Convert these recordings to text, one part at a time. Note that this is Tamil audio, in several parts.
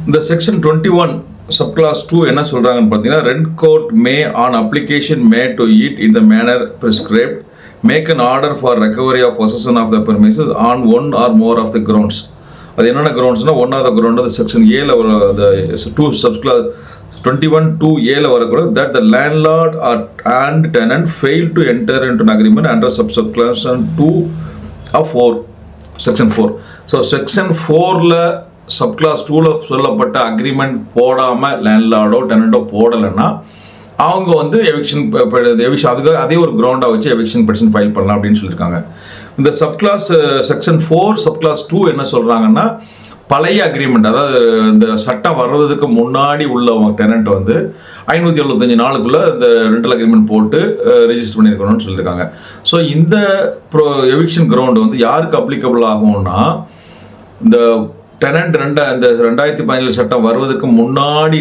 இந்த செக்ஷன் 21 subclass 2 என்ன சொல்றாங்கன்னு பார்த்தீங்கன்னா, rent court may on application made to it in the manner prescribed make an order for recovery of possession of the premises on one or more of the grounds. அது என்னென்ன கிரவுண்ட்ஸ்னா, ஒன் ஆஃப் த கிரவுண்ட் அது செக்ஷன் ஏல டூ சப்கிளாஸ் 21(2)A வரக்கூட that the landlord and tenant fail to enter into an agreement under subclass 2 of 4 section 4. So section 4ல சப்கிளாஸ் 2ல சொல்லப்பட்ட அக்ரிமெண்ட் போடாமல் லேண்ட்லார்டோ டெனண்டோ போடலைன்னா அவங்க வந்து எவிக்ஷன் அதுக்கு அதே ஒரு கிரவுண்டாக வச்சு எவிக்ஷன் பெட்டிஷன் ஃபைல் பண்ணலாம் அப்படின்னு சொல்லியிருக்காங்க. இந்த சப்கிளாஸ் செக்ஷன் 4 சப்கிளாஸ் 2 என்ன சொல்கிறாங்கன்னா, பழைய அக்ரிமெண்ட், அதாவது இந்த சட்டம் வர்றதுக்கு முன்னாடி உள்ளவங்க டெனண்ட் வந்து 575 நாளுக்குள்ள இந்த ரெண்டல் அக்ரிமெண்ட் போட்டு ரெஜிஸ்டர் பண்ணியிருக்கணும்னு சொல்லியிருக்காங்க. ஸோ இந்த எவிக்ஷன் கிரவுண்ட் வந்து யாருக்கு அப்ளிகபிள் ஆகும்னா, இந்த டெனண்ட் இந்த 2017 சட்டம் வருவதற்கு முன்னாடி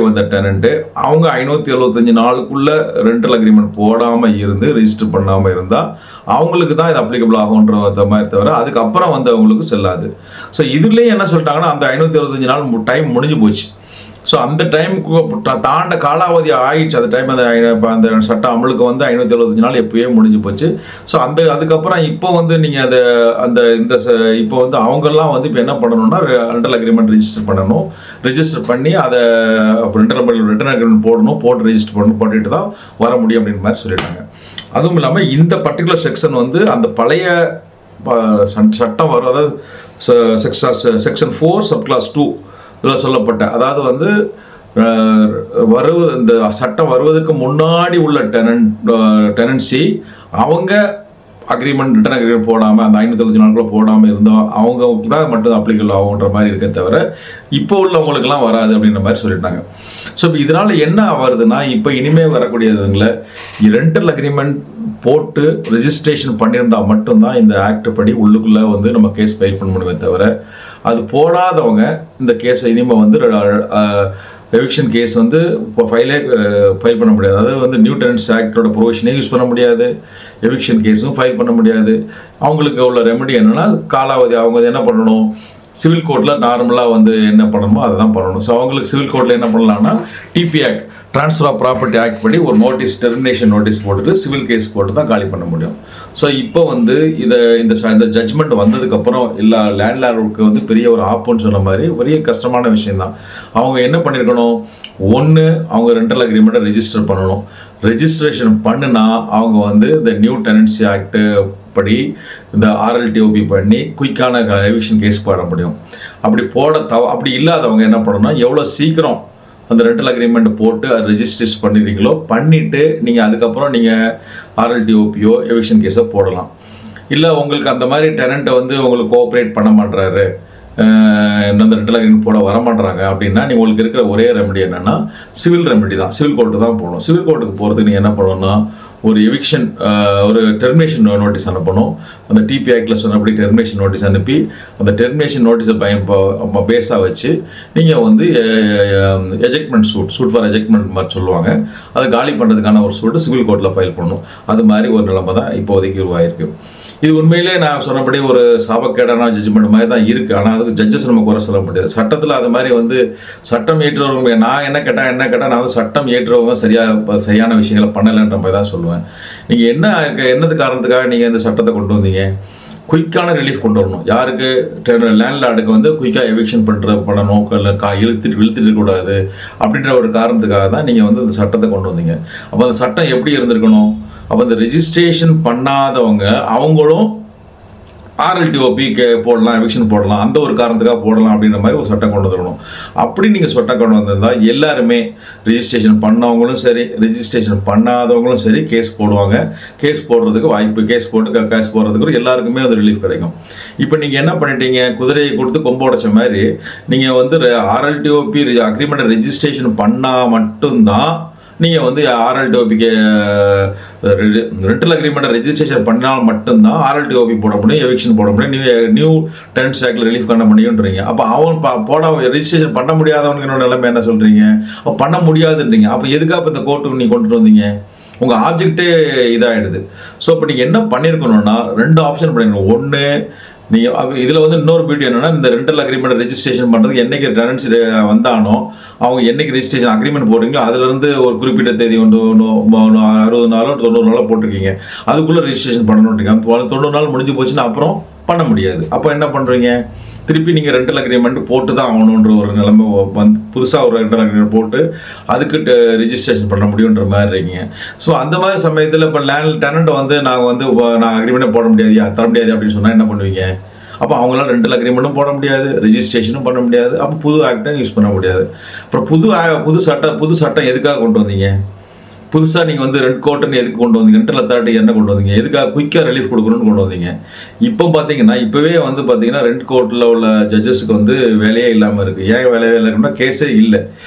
வந்த டெனண்ட்டு அவங்க 575 நாளுக்குள்ள ரெண்டல் அக்ரிமெண்ட் போடாமல் இருந்து ரெஜிஸ்டர் பண்ணாமல் இருந்தால் அவங்களுக்கு தான் இது அப்ளிகபிள் ஆகுன்ற மாதிரி தவிர அதுக்கப்புறம் வந்தவங்களுக்கு செல்லாது. ஸோ இதுலேயே என்ன சொல்லிட்டாங்கன்னா, அந்த 575 நாள் டைம் முடிஞ்சு போச்சு. ஸோ அந்த டைமுக்கு தாண்ட காலாவதி ஆயிடுச்சு. அந்த டைம் அந்த சட்டம் அமலுக்கு வந்து 575 நாள் எப்போயே முடிஞ்சு போச்சு. ஸோ அதுக்கப்புறம் இப்போ வந்து நீங்கள் இப்போ வந்து அவங்கெல்லாம் வந்து இப்போ என்ன பண்ணணும்னா, ரெண்டல் அக்ரிமெண்ட் ரெஜிஸ்டர் பண்ணி அதை ரிட்டர்ன் அக்ரிமெண்ட் போட்டு ரெஜிஸ்டர் போட்டுட்டு தான் வர முடியும் அப்படின்ற மாதிரி சொல்லிட்டாங்க. அதுவும் இல்லாமல் இந்த பர்டிகுலர் செக்ஷன் வந்து அந்த பழைய சட்டம் வரும், அதாவது செக்ஷன் 4 சப்கிளாஸ் 2 இதில் சொல்லப்பட்ட, அதாவது வந்து இந்த சட்டம் வருவதற்கு முன்னாடி உள்ள டெனன்சி அவங்க ரிட்டர்ன் அக்ரிமெண்ட் போடாமல் அந்த 575 நாளுக்குள்ள போடாமல் இருந்தோம் அவங்க தான் மட்டும் அப்ளிகபிள் ஆகுன்ற மாதிரி இருக்க தவிர இப்போ உள்ளவங்களுக்குலாம் வராது அப்படின்ற மாதிரி சொல்லிட்டாங்க. ஸோ இப்போ இதனால் என்ன வருதுன்னா, இப்போ இனிமேல் வரக்கூடியதுங்கள ரெண்டல் அக்ரிமெண்ட் போட்டு ரெஜிஸ்ட்ரேஷன் பண்ணியிருந்தால் மட்டும்தான் இந்த ஆக்ட் படி உள்ளுக்குள்ளே வந்து நம்ம கேஸ் ஃபைல் பண்ண முடியுமே தவிர அது போடாதவங்க இந்த கேஸை இனிமேல் வந்து எவிக்ஷன் கேஸ் வந்து இப்போ ஃபைல் பண்ண முடியாது. அதாவது வந்து நியூ டெனன்சி ஆக்டோட ப்ரொவிஷனே யூஸ் பண்ண முடியாது, எவிக்ஷன் கேஸும் ஃபைல் பண்ண முடியாது. அவங்களுக்கு உள்ள ரெமெடி என்னென்னா, காலாவதி அவங்க என்ன பண்ணணும், சிவில் கோர்ட்டில் நார்மலாக வந்து என்ன பண்ணணுமோ அதை தான் பண்ணணும். ஸோ அவங்களுக்கு சிவில் கோர்ட்டில் என்ன பண்ணலாம்னா, TP act transfer of property act படி ஒரு டெர்மினேஷன் நோட்டீஸ் போட்டுட்டு சிவில் கேஸ் போட்டு தான் காலி பண்ண முடியும். ஸோ இப்போ வந்து இந்த ஜட்ஜ்மெண்ட் வந்ததுக்கப்புறம் எல்லா லேண்ட்லார்டுக்கு வந்து பெரிய ஒரு ஆப்புன்னு சொன்ன மாதிரி பெரிய கஷ்டமான விஷயம்தான். அவங்க என்ன பண்ணியிருக்கணும், ஒன்று அவங்க ரெண்டல் அக்ரிமெண்ட்டை ரெஜிஸ்டர் பண்ணணும். ரெஜிஸ்ட்ரேஷன் பண்ணுனா அவங்க வந்து இந்த நியூ டெனன்சி ஆக்ட் படி இந்த RLTOP பண்ணி குயிக்கான எவிக்ஷன் கேஸ் போட முடியும். அப்படி இல்லாதவங்க என்ன பண்ணணும்னா, எவ்வளோ சீக்கிரம் அந்த ரெண்டல் அக்ரிமெண்ட் போட்டு அது ரெஜிஸ்ட்ரேஷன் பண்ணிடுறீங்களோ பண்ணிவிட்டு நீங்கள் அதுக்கப்புறம் நீங்கள் RLTOPயோ எவிக்ஷன் கேஸை போடலாம். இல்லை உங்களுக்கு அந்த மாதிரி டெனண்ட்டை வந்து உங்களுக்கு கோஆப்ரேட் பண்ண மாட்டுறாரு, அந்த ரெண்டல் அக்ரிமெண்ட் போட வரமாட்டுறாங்க அப்படின்னா உங்களுக்கு இருக்கிற ஒரே ரெமெடி என்னென்னா சிவில் ரெமெடி தான், சிவில் கோர்ட்டு தான் போகணும். சிவில் கோர்ட்டுக்கு போகிறதுக்கு நீங்கள் என்ன பண்ணணும்னா, ஒரு எவிக்ஷன் ஒரு டெர்மினேஷன் நோட்டீஸ் அனுப்பணும். அந்த டிபி ஆக்டில் சொன்னபடி டெர்மினேஷன் நோட்டீஸ் அனுப்பி அந்த டெர்மினேஷன் நோட்டீஸை பேஸாக வச்சு நீங்கள் வந்து எஜெக்ட்மெண்ட் சூட் ஃபார் எஜெக்ட்மெண்ட் மாதிரி சொல்லுவாங்க, அதை காலி பண்ணுறதுக்கான ஒரு சூட்டு சிவில் கோர்ட்டில் ஃபைல் பண்ணணும். அது மாதிரி ஒரு நிலைமை தான் இப்போதைக்கு உருவாயிருக்கு. இது உண்மையிலே நான் சொன்னபடி ஒரு சாபக்கேடான ஜட்ஜ்மெண்ட் மாதிரி தான் இருக்குது. ஆனால் அதுக்கு ஜட்ஜஸ் நம்ம குறை சொல்ல முடியாது. சட்டத்தில் அது மாதிரி வந்து சட்டம் ஏற்றுறவங்க நான் என்ன கேட்டால் நான் வந்து சட்டம் ஏற்றுறவங்க சரியான விஷயங்களை பண்ணலைன்ற மாதிரி தான் சொல்லுவேன். நீங்கள் என்னது காரணத்துக்காக நீங்கள் இந்த சட்டத்தை கொண்டு வந்தீங்க, குயிக்கான ரிலீஃப் கொண்டு வரணும். யாருக்கு, லேண்ட்லார்டுக்கு வந்து குயிக்காக எவிக்ஷன் பண்ணணும், இழுத்துட்டு கூடாது அப்படின்ற ஒரு காரணத்துக்காக தான் நீங்கள் வந்து இந்த சட்டத்தை கொண்டு வந்தீங்க. அப்போ அந்த சட்டம் எப்படி இருந்திருக்கணும், அப்போ இந்த ரெஜிஸ்ட்ரேஷன் பண்ணாதவங்க அவங்களும் RLTOP போடலாம், எவிக்ஷன் போடலாம், அந்த ஒரு காரணத்துக்காக போடலாம் அப்படின்ற மாதிரி ஒரு சட்டம் கொண்டு வரணும். அப்படி நீங்கள் சட்டம் கொண்டு வந்திருந்தால் எல்லாருமே ரெஜிஸ்ட்ரேஷன் பண்ணவங்களும் சரி ரெஜிஸ்ட்ரேஷன் பண்ணாதவங்களும் சரி கேஸ் போடுவாங்க. கேஸ் போடுறதுக்கு வாய்ப்பு, கேஸ் போடுறதுக்கு எல்லாருக்குமே அது ரிலீஃப் கிடைக்கும். இப்போ நீங்கள் என்ன பண்ணிட்டீங்க, குதிரையை கொடுத்து கொம்பு உடைச்ச மாதிரி நீங்கள் வந்து RLTOP அக்ரிமெண்ட் ரெஜிஸ்ட்ரேஷன் பண்ணால் மட்டும்தான் நீங்கள் வந்து RLTOPக்கு ரெண்டல் அக்ரிமெண்ட்டை ரெஜிஸ்ட்ரேஷன் பண்ணால் மட்டும்தான் RLTOP போட முடியும், எவிக்ஷன் போட முடியும், நியூ டெனன்சி ஆக்டில் ரிலீஃப் பண்ண முடியுன்றீங்க. அப்போ அவன் ரெஜிஸ்ட்ரேஷன் பண்ண முடியாதவனுக்கு நிலைமை என்ன சொல்கிறீங்க, பண்ண முடியாதுன்றீங்க. அப்போ எதுக்காக இப்போ இந்த கோர்ட்டுக்கு நீங்கள் கொண்டுட்டு வந்தீங்க, உங்கள் ஆப்ஜெக்டே இதாகிடுது. ஸோ இப்போ நீங்கள் என்ன பண்ணியிருக்கணும்னா, 2 ஆப்ஷன் பண்ணிருக்கணும். ஒன்று நீங்கள் இதில் வந்து இன்னொரு பியூட்டி என்னென்னா, இந்த ரெண்டல் அக்ரிமெண்ட் ரெஜிஸ்ட்ரேஷன் பண்ணுறதுக்கு என்றைக்கு டெனன்சி வந்தானோ அவங்க என்றைக்கு ரெஜிஸ்ட்ரேஷன் அக்ரிமெண்ட் போடுறீங்களோ அதுலேருந்து ஒரு குறிப்பிட்ட தேதி 60 நாளோ 90 நாளோ போட்டிருக்கீங்க, அதுக்குள்ளே ரெஜிஸ்ட்ரேஷன் பண்ணணுன்றீங்க. 90 நாள் முடிஞ்சு போச்சுன்னா அப்புறம் பண்ண முடியாது. அப்போ என்ன பண்ணுறீங்க, திருப்பி நீங்கள் ரெண்டல் அக்ரிமெண்ட் போட்டு தான் ஆகணுன்ற ஒரு நிலைமை வந்து புதுசாக ஒரு ரெண்டல் அக்ரிமெண்ட் போட்டு அதுக்கு ரிஜிஸ்ட்ரேஷன் பண்ண முடியுன்ற மாதிரி இருக்கீங்க. ஸோ அந்த மாதிரி சமயத்தில் இப்போ டெனண்ட்டை வந்து நான் அக்ரிமெண்ட்டை போட முடியாது, தர முடியாது அப்படின்னு சொன்னால் என்ன பண்ணுவீங்க? அப்போ அவங்களால ரெண்டல் அக்ரிமெண்ட்டும் போட முடியாது, ரெஜிஸ்ட்ரேஷனும் பண்ண முடியாது, அப்போ புது ஆக்டும் யூஸ் பண்ண முடியாது. அப்புறம் புது சட்டம் எதுக்காக கொண்டு வந்தீங்க? புதுசாக நீங்கள் வந்து ரெண்ட் கோர்ட்டுன்னு எதுக்கு கொண்டு வந்தீங்க? ரெண்டல் அத்தாரிட்டி என்ன கொண்டு வந்தீங்க? எதுக்காக குயிக்காக ரிலீஃப் கொடுக்கணும்னு கொண்டு வந்தீங்க? இப்போ பார்த்தீங்கன்னா இப்போவே வந்து பார்த்தீங்கன்னா ரெண்ட் கோர்ட்டில் உள்ள ஜட்ஜஸுக்கு வந்து வேலையே இல்லாமல் இருக்குது. ஏன் வேலையே இல்லைன்னா கேஸே இல்லை.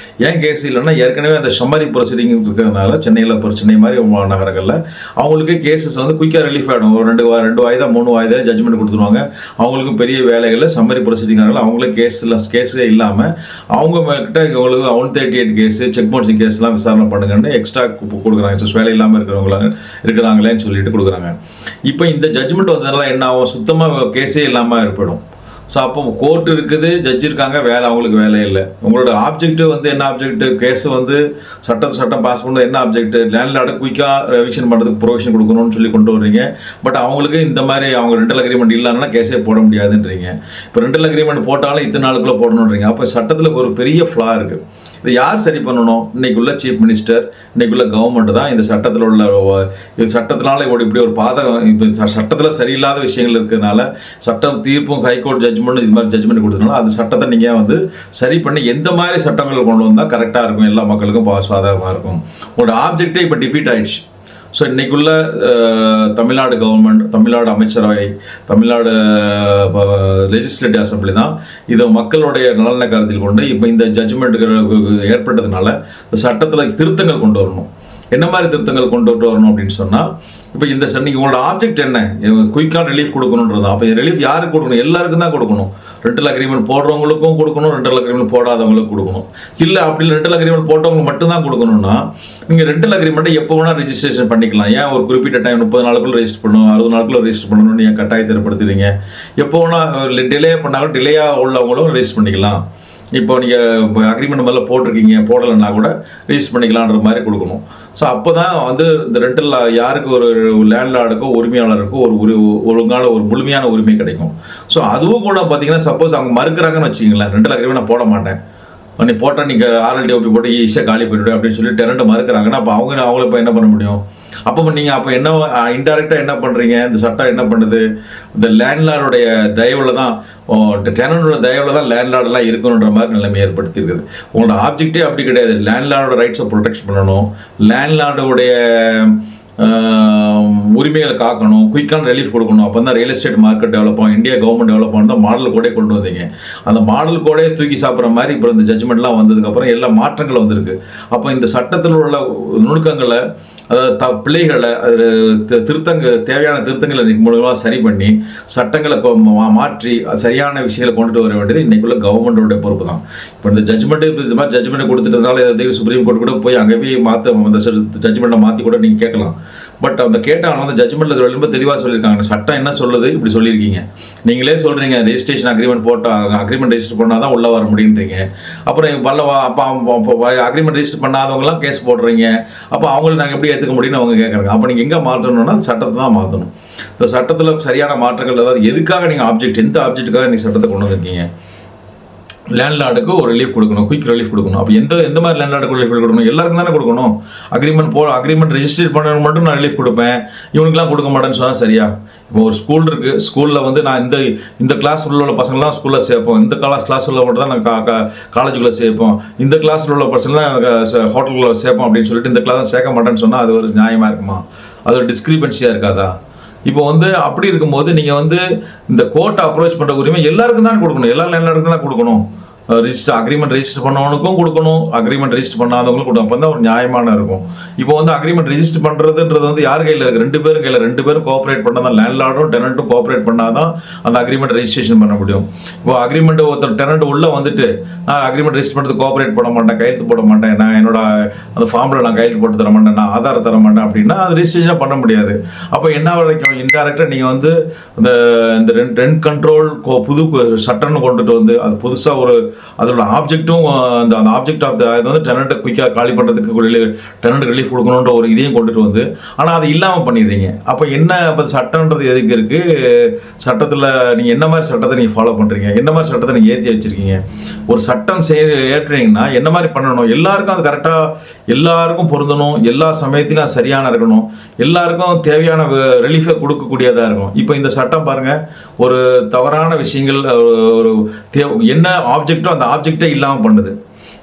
ஏன் கேஸ் இல்லைன்னா ஏற்கனவே அந்த சம்மரி ப்ரொசீடிங் இருக்கிறதுனால சென்னை மாதிரி நகரங்களில் அவங்களுக்கு கேசஸ் வந்து குயிக்காக ரிலீஃப் ஆகிடும். ஒரு 2 வாய்தா 3 வாய்தா ஜட்ஜ்மெண்ட் கொடுத்துருவாங்க. அவங்களுக்கும் பெரிய வேலைகளில் சம்மரி ப்ரொசீடிங்காக அவங்களே கேஸே இல்லாமல் அவங்க கிட்ட இவங்களுக்கு 138 கேஸு செக் பவுன்சிங் கேஸ்லாம் விசாரணை பண்ணுங்கன்னு எக்ஸ்ட்ரா கொடுக்குறாங்க. வேலை இல்லாமல் இருக்கிறாங்களேன்னு சொல்லிட்டு கொடுக்குறாங்க. இப்போ இந்த ஜட்ஜ்மெண்ட் வந்ததுனால என்ன ஆகும், சுத்தமாக கேஸே இல்லாமல் ஏற்படும். ஸோ அப்போ கோர்ட் இருக்குது, ஜட்ஜ் இருக்காங்க, அவங்களுக்கு வேலை இல்லை. உங்களோட ஆப்ஜெக்டிவ் வந்து என்ன ஆப்ஜெக்டிவ்? கேஸ் வந்து சட்டம் பாஸ் பண்ணுறது என்ன ஆப்ஜெக்ட்? லேண்ட்லார்டு குயிக்காக ரெவிஷன் பண்ணுறதுக்கு ப்ரொவிஷன் கொடுக்கணும்னு சொல்லி கொண்டு வர்றீங்க. பட் அவங்களுக்கு இந்த மாதிரி அவங்க ரெண்டல் அக்ரிமெண்ட் இல்லைன்னா கேஸே போட முடியாதுன்றீங்க. இப்போ ரெண்டல் அக்ரிமெண்ட் போட்டாலும் இத்தனை நாளுக்குள்ளே போடணுன்றீங்க. அப்போ சட்டத்தில் ஒரு பெரிய ஃப்ளா இருக்குது. இதை யார் சரி பண்ணணும்? இன்னைக்குள்ள சீஃப் மினிஸ்டர், இன்னைக்குள்ள கவர்மெண்ட் தான் இந்த சட்டத்தில் உள்ள சட்டத்தினால இப்படி ஒரு பாதகம், இப்போ சட்டத்தில் சரியில்லாத விஷயங்கள் இருக்கிறதுனால சட்டம் தீர்ப்பும் ஹைகோர்ட் ஜட்ஜ்மெண்ட் இது மாதிரி ஜட்ஜ்மெண்ட் கொடுத்ததுனால அந்த சட்டத்தை நீங்கள் வந்து சரி பண்ணி எந்த மாதிரி சட்டங்கள் கொண்டு வந்தால் கரெக்டாக இருக்கும், எல்லா மக்களுக்கும் சாதகமாக இருக்கும். உங்களோட ஆப்ஜெக்டே இப்போ டிஃபீட் ஆயிடுச்சு. ஸோ இன்றைக்குள்ள தமிழ்நாடு கவர்மெண்ட், தமிழ்நாடு அமைச்சரவை, தமிழ்நாடு லெஜிஸ்லேட்டிவ் அசம்பிளி தான் இதை மக்களுடைய நலனை கருத்தில் கொண்டு இப்போ இந்த ஜட்ஜ்மெண்ட்டுக்கு ஏற்பட்டதுனால இந்த சட்டத்தில் திருத்தங்கள் கொண்டு வரணும். என்ன மாதிரி திருத்தங்கள் கொண்டு வரணும் அப்படின்னு சொன்னால், இப்போ இந்த நீங்கள் உங்களோட ஆப்ஜெக்ட் என்ன, குயிக்கான ரிலீஃப் கொடுக்கணுன்றது. அப்போ ரிலீஃப் யாருக்கு கொடுக்கணும்? எல்லாருக்கும் தான் கொடுக்கணும். ரெண்டல் அக்ரிமெண்ட் போடுறவங்களுக்கும் கொடுக்கணும், ரெண்டல் அக்ரிமெண்ட் போடாதவங்களுக்கும் கொடுக்கணும். இல்லை அப்படி ரெண்டல் அக்ரிமெண்ட் போட்டவங்க மட்டும்தான் கொடுக்கணும்னா நீங்கள் ரெண்டல் அக்ரிமெண்ட்டை எப்போ வேணால் ரிஜிஸ்ட்ரேஷன் பண்ணிக்கலாம். ஏன் ஒரு குறிப்பிட்ட டைம் 30 நாளுக்குள்ள ரெஜிஸ்டர் பண்ணணும், 60 நாளுக்குள்ள ரெஜிஸ்டர் பண்ணணும்னு ஏன் கட்டாயத்தை ஏற்படுத்துறீங்க? எப்போ வேணால் டிலே பண்ணாலும் டிலேயாக உள்ளவங்களும் ரெஜிஸ்டர் பண்ணிக்கலாம். இப்போ நீங்கள் அக்ரிமெண்ட் முதல்ல போடலைன்னா கூட ரிஜிஸ்டர் பண்ணிக்கலான்ற மாதிரி கொடுக்கணும். ஸோ அப்போ தான் வந்து இந்த ரெண்டல் யாருக்கு ஒரு லேண்ட்லார்டுக்கோ உரிமையாளருக்கோ ஒரு ஒழுங்கான ஒரு முழுமையான உரிமை கிடைக்கும். ஸோ அதுவும் கூட பார்த்தீங்கன்னா சப்போஸ் அவங்க மறுக்கிறாங்கன்னு வச்சிங்களேன், ரெண்டல் அக்ரிமெண்ட் நான் போட மாட்டேன், நீ போட்டால் நீங்கள் RLDOP போட்டு ஈஸியாக காலி பண்ணிவிடு அப்படின்னு சொல்லி டெனண்ட் மறுக்கிறாங்கன்னா அப்போ அவங்கள இப்போ என்ன பண்ண முடியும்? அப்போ நீங்கள் அப்போ என்ன இன்டைரக்டாக என்ன பண்ணுறீங்க? இந்த சட்டம் என்ன பண்ணுது? இந்த லேண்ட்லார்டுடைய தயவில் தான், டெனண்டோட தயவில் தான் லேண்ட்லார்டெல்லாம் இருக்கணுன்ற மாதிரி நிலைமை ஏற்படுத்தியிருக்குது. உங்களோட ஆப்ஜெக்டே அப்படி கிடையாது. லேண்ட்லார்டோட ரைட்ஸை ப்ரொடெக்ட் பண்ணணும், லேண்ட்லார்டுடைய உரிமைகளை காக்கணும், குயிக்கான ரிலீஃப் கொடுக்கணும். அப்போ தான் ரியல் எஸ்டேட் மார்க்கெட் டெவலப் ஆகும், இந்தியா கவர்மெண்ட் டெவலப் ஆகும். தான் மாடல் கோடே கொண்டு வந்தீங்க. அந்த மாடல் கோடே தூக்கி சாப்பிட்ற மாதிரி இப்போ இந்த ஜட்ஜ்மெண்ட்லாம் வந்ததுக்கப்புறம் எல்லா மாற்றங்கள் வந்திருக்கு. அப்போ இந்த சட்டத்தில் உள்ள நுணுக்கங்களை, அதாவது பிள்ளைகளை தேவையான திருத்தங்களை மூலமாக சரி பண்ணி சட்டங்களை மாற்றி சரியான விஷயங்களை கொண்டுட்டு வர வேண்டியது இன்னைக்குள்ள கவர்மெண்டோட பொறுப்பு தான். இப்போ இந்த ஜட்ஜ்மெண்ட் இது மாதிரி ஜட்ஜ்மெண்ட் கொடுத்துட்டதுனால சுப்ரீம் கோர்ட் கூட போய் அங்கே போய் அந்த ஜட்ஜ்மெண்ட்டை மாற்றி கூட நீங்கள் கேட்கலாம். பட் அந்த கேட்டாலும் அந்த ஜட்ஜ்மெண்ட்டில் ரொம்ப தெளிவாக சொல்லியிருக்காங்க. சட்டம் என்ன சொல்லுது இப்படி சொல்லியிருக்கீங்க. நீங்களே சொல்கிறீங்க ரெஜிஸ்ட்ரேஷன் அக்ரிமெண்ட் போட்டால் அக்ரிமெண்ட் ரெஜிஸ்டர் பண்ணால் தான் உள்ளே வர முடியுன்றீங்க. அப்புறம் அப்போ அக்ரிமெண்ட் ரெஜிஸ்டர் பண்ணாதவங்களாம் கேஸ் போடுறீங்க. அப்போ அவங்களுக்கு நாங்கள் எப்படி ஏற்றுக்க முடியும்னு அவங்க கேட்குறாங்க. அப்போ நீங்கள் எங்கே மாற்றணும்னா சட்டத்தை தான் மாற்றணும். இந்த சட்டத்தில் சரியான மாற்றங்கள், அதாவது எதுக்காக நீங்கள் ஆப்ஜெக்ட், எந்த ஆப்ஜெக்ட்டுக்காக நீங்கள் சட்டத்தை கொண்டு வந்திருக்கீங்க? லேண்ட்லார்டுக்கு ஒரு ரிலீஃப் கொடுக்கணும், குயிக் ரிலீஃப் கொடுக்கணும். அப்போ எந்த மாதிரி லேண்ட்லார்டுக்கு ரிலீஃப் கொடுக்கணும்? எல்லாருக்கும் தானே கொடுக்கணும். அக்ரிமெண்ட் ரெஜிஸ்டர் பண்ணணும் மட்டும் நான் ரிலீஃப் கொடுப்பேன், இவனுக்குலாம் கொடுக்க மாட்டேன்னு சொன்னால் சரியா? இப்போ ஒரு ஸ்கூல் இருக்குது, ஸ்கூலில் வந்து நான் இந்த கிளாஸ் உள்ள பசங்களாம் ஸ்கூலில் சேர்ப்போம், இந்த கிளாஸ் உள்ள மட்டும் தான் நான் காலேஜுக்குள்ளே சேர்ப்போம், இந்த கிளாஸில் உள்ள பசங்களாம் ஹோட்டலுக்குள்ளே சேர்ப்போம் அப்படின்னு சொல்லிட்டு இந்த கிளாஸ் சேர்க்க மாட்டேன்னு சொன்னால் அது ஒரு நியாயமாக இருக்குமா? அது ஒரு டிஸ்கிரிபன்சியாக இருக்காதா? இப்போ வந்து அப்படி இருக்கும்போது நீங்கள் வந்து இந்த கோர்ட்டை அப்ரோச் பண்ணுற உரிமை எல்லாருக்கும் தான் கொடுக்கணும், எல்லா லேண்ட்லார்டுக்கும் தான் கொடுக்கணும். அக்ரிமெண்ட் ரெஜிஸ்டர் பண்ணவனுக்கும் கொடுக்கணும், அக்ரிமெண்ட் ரெஜிஸ்டர் பண்ணாதவங்களுக்கும் கொடுக்கணும். அப்போ தான் ஒரு நியாயமான இருக்கும். இப்போ வந்து அக்ரிமெண்ட் ரெஜிஸ்டர் பண்ணுறதுன்றது வந்து யார் கையில் இருக்குது? 2 பேரும் கையில். 2 பேரும் கோஆப்ரேட் பண்ணால் தான், லேண்ட்லார்டும் டெனண்ட்டும் கோஆப்ரேட் பண்ணால் தான் அந்த அக்ரிமெண்ட் ரெஜிஸ்ட்ரேஷன் பண்ண முடியும். இப்போ அக்ரிமெண்ட் ஒருத்தர் டெனண்ட் உள்ளே வந்துட்டு நான் அக்ரிமெண்ட் ரெஜிஸ்டர் பண்ணுறது கோஆப்ரேட் பண்ண மாட்டேன், கையெழுத்து போட மாட்டேன், நான் என்னோட அந்த ஃபார்மில் நான் கையெழுத்து போட்டு தர மாட்டேன், நான் ஆதார் தர மாட்டேன் அப்படின்னா அது ரெஜிஸ்ட்ரேஷன் பண்ண முடியாது. அப்போ என்ன வரைக்கும் இன்டெரக்டாக நீங்கள் வந்து இந்த ரெண்ட் கண்ட்ரோல் புது சட்டம்னு கொண்டுட்டு வந்து அது புதுசாக ஒரு அதோட ஆப்ஜெக்ட்டும் அந்த ஆப்ஜெக்ட் ஆஃப் அது வந்து டெனண்ட்டை குயிக்காக காலி பண்ணுறதுக்கு டெனண்ட் ரிலீஃப் கொடுக்கணுன்ற ஒரு இதையும் கொண்டுட்டு வந்து ஆனால் அது இல்லாமல் பண்ணிடுறீங்க. அப்போ என்ன இப்போ சட்டன்றது எதுக்கு இருக்குது? சட்டத்தில் நீங்கள் என்ன மாதிரி சட்டத்தை நீங்கள் ஃபாலோ பண்ணுறீங்க, என்ன மாதிரி சட்டத்தை நீங்கள் ஏற்றி வச்சுருக்கீங்க? ஒரு சட்டம் ஏற்றுறீங்கன்னா என்ன மாதிரி பண்ணணும்? எல்லாருக்கும் அது கரெக்டாக எல்லாருக்கும் பொருந்தணும், எல்லா சமயத்திலும் அது சரியான இருக்கணும், எல்லாருக்கும் தேவையான ரிலீஃபை கொடுக்கக்கூடியதாக இருக்கும். இப்போ இந்த சட்டம் பாருங்கள், ஒரு தவறான விஷயங்கள் ஒரு என்ன ஆப்ஜெக்டோ அந்த ஆப்ஜெக்டே இல்லாமல் பண்ணுது.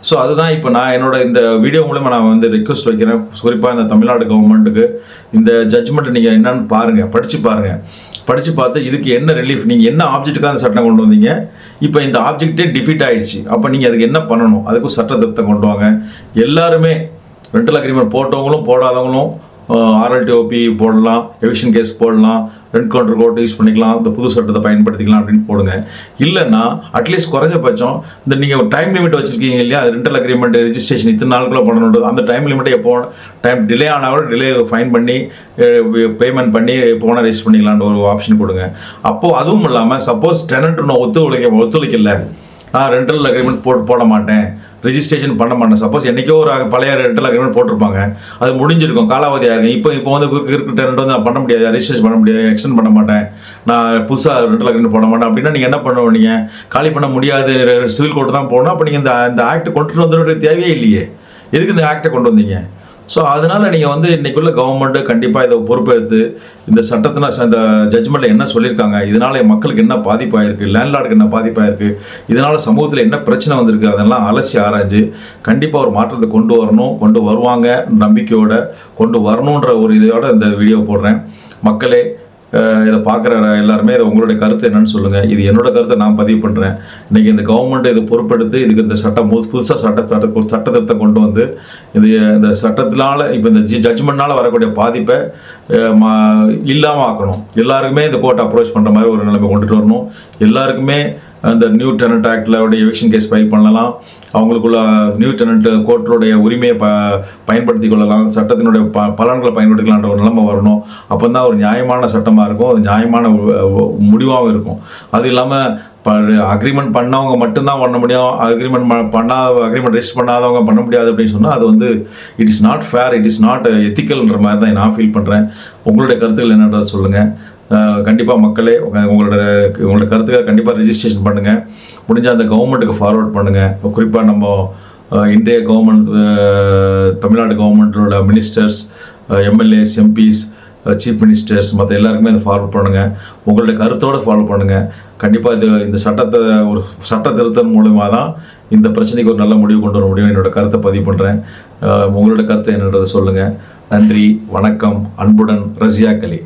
ஸோ அதுதான் இப்போ நான் என்னோட இந்த வீடியோ மூலமாக நான் வந்து ரிக்வெஸ்ட் வைக்கிறேன். குறிப்பாக இந்த தமிழ்நாடு கவர்மெண்ட்டுக்கு இந்த ஜட்ஜ்மெண்ட்டை நீங்கள் என்னன்னு பாருங்கள், படித்து பார்த்து இதுக்கு என்ன ரிலீஃப், நீங்கள் என்ன ஆப்ஜெக்ட்டுக்காக அந்த சட்டம் கொண்டு வந்தீங்க, இப்போ இந்த ஆப்ஜெக்டே டிஃபீட் ஆகிடுச்சு, அப்போ நீங்கள் அதுக்கு என்ன பண்ணணும், அதுக்கும் சட்ட திருத்தம் கொண்டு வாங்க. எல்லாருமே ரெண்டல் அக்ரிமெண்ட் போட்டவங்களும் போடாதவங்களும் ஆர்எல்டிஓபி போடலாம், எவிக்ஷன் கேஸ் போடலாம், ரெண்ட் கவுண்டர் கோர்ட் யூஸ் பண்ணிக்கலாம், இந்த புது சட்டத்தை பயன்படுத்திக்கலாம் அப்படின்னு போடுங்க. இல்லைன்னா அட்லீஸ்ட் குறைஞ்சபட்சம் இந்த நீங்கள் டைம் லிமிட் வச்சுருக்கீங்க இல்லையா, அது ரெண்டல் அக்ரிமெண்ட் ரெஜிஸ்ட்ரேஷன் இத்தனை நாளுக்குள்ளே பண்ணணுன்றது, அந்த டைம் லிமிட்டை எப்போ டைம் டிலே ஆனால் கூட டிலே ஃபைன் பண்ணி பேமெண்ட் பண்ணி போனால் ரெஜிஸ்டர் பண்ணிக்கலான்ற ஒரு ஆப்ஷன் கொடுங்க. அப்போது அதுவும் இல்லாமல் சப்போஸ் டெனண்ட் இன்னும் ஒத்துழைக்கல, நான் ரெண்டல் அக்ரிமெண்ட் போட மாட்டேன், ரெஜிஸ்ட்ரேஷன் பண்ண மாட்டேன், சப்போஸ் என்றைக்கோ ஒரு பழைய ரெண்டல் அக்ரிமெண்ட் போட்டிருப்பாங்க, அது முடிஞ்சிருக்கும், காலாவதியாக இருக்கும், இப்போ வந்து டெனண்ட் வந்து நான் பண்ண முடியாது, ரெஜிஸ்ட்ரேஷன் பண்ண முடியாது, எக்ஸ்டெண்ட் பண்ண மாட்டேன், நான் புதுசாக ரெண்டல் அக்ரிமெண்ட் போட மாட்டேன் அப்படின்னா நீங்கள் என்ன பண்ணுவீங்க? காலி பண்ண முடியாது, சிவில் கோர்ட்டு தான் போகணும். அப்போ நீங்கள் இந்த ஆக்ட் கொண்டு வந்துட தேவையே இல்லையே, எதுக்கு இந்த ஆக்டை கொண்டு வந்தீங்க? ஸோ அதனால் நீங்கள் வந்து இன்றைக்குள்ள கவர்மெண்ட்டு கண்டிப்பாக இதை பொறுப்பெடுத்து இந்த சட்டத்தின இந்த ஜட்ஜ்மெண்ட்டில் என்ன சொல்லியிருக்காங்க, இதனால் மக்களுக்கு என்ன பாதிப்பாயிருக்கு, லேண்ட்லார்டுக்கு என்ன பாதிப்பாயிருக்கு, இதனால் சமூகத்தில் என்ன பிரச்சனை வந்திருக்கு, அதெல்லாம் அலசி ஆராய்ஞ்சு கண்டிப்பாக ஒரு மாற்றத்தை கொண்டு வருவாங்க, நம்பிக்கையோடு கொண்டு வரணுன்ற ஒரு இதோட இந்த வீடியோ போடுறேன். மக்களே, இதை பார்க்குற எல்லாருமே இதை உங்களுடைய கருத்து என்னன்னு சொல்லுங்கள். இது என்னோட கருத்தை நான் பதிவு பண்ணுறேன். இன்றைக்கி இந்த கவர்மெண்ட் இதை பொறுப்பெடுத்து இதுக்கு இந்த சட்டம் புதுசாக சட்ட திருத்தம் கொண்டு வந்து இந்த சட்டத்தினால இப்போ இந்த ஜட்ஜ்மெண்ட்னால் வரக்கூடிய பாதிப்பை இல்லாமல் ஆக்கணும். எல்லாருக்குமே இந்த கோர்ட்டை அப்ரோச் பண்ணுற மாதிரி ஒரு நிலைமை கொண்டுட்டு வரணும். எல்லாருக்குமே அந்த நியூ டெனண்ட் ஆக்டில் எவிக்ஷன் கேஸ் ஃபைல் பண்ணலாம், அவங்களுக்குள்ள நியூ டெனண்ட் கோர்ட்டோடைய உரிமையை பயன்படுத்தி கொள்ளலாம், சட்டத்தினுடைய பலன்களை பயன்படுத்திக்கலான்ற ஒரு நிலைமை வரணும். அப்போ தான் ஒரு நியாயமான சட்டமாக இருக்கும், அது நியாயமான முடிவாகவும் இருக்கும். அது இல்லாமல் அக்ரிமெண்ட் பண்ணவங்க மட்டும்தான் பண்ண முடியும், அக்ரிமெண்ட் ரெஜிஸ்டர் பண்ணாதவங்க பண்ண முடியாது அப்படின்னு சொன்னால் அது வந்து it is not fair, it is not எத்திக்கல்ன்ற மாதிரி தான் நான் ஃபீல் பண்ணுறேன். உங்களுடைய கருத்துக்கள் என்னன்றதை சொல்லுங்கள். கண்டிப்பாக மக்களே, உங்களோட கருத்துக்களை கண்டிப்பாக ரெஜிஸ்ட்ரேஷன் பண்ணுங்கள். முடிஞ்சால் அந்த கவர்மெண்ட்டுக்கு ஃபார்வர்ட் பண்ணுங்கள். குறிப்பாக நம்ம இன்றைய கவர்மெண்ட் தமிழ்நாடு கவர்மெண்ட்டோட ministers, MLAs, MPs, chief ministers மற்ற எல்லாருக்குமே அதை ஃபார்வர்ட் பண்ணுங்கள். உங்களுடைய கருத்தோடு ஃபாலோ பண்ணுங்கள். கண்டிப்பாக இந்த சட்டத்தை ஒரு சட்ட திருத்தம் மூலமாக தான் இந்த பிரச்சனைக்கு ஒரு நல்ல முடிவு கொண்டு வர முடியும். என்னோடய கருத்தை பதிவு பண்ணுறேன். உங்களோட கருத்தை என்னன்றதை சொல்லுங்கள். நன்றி, வணக்கம். அன்புடன் ரசியா கலி.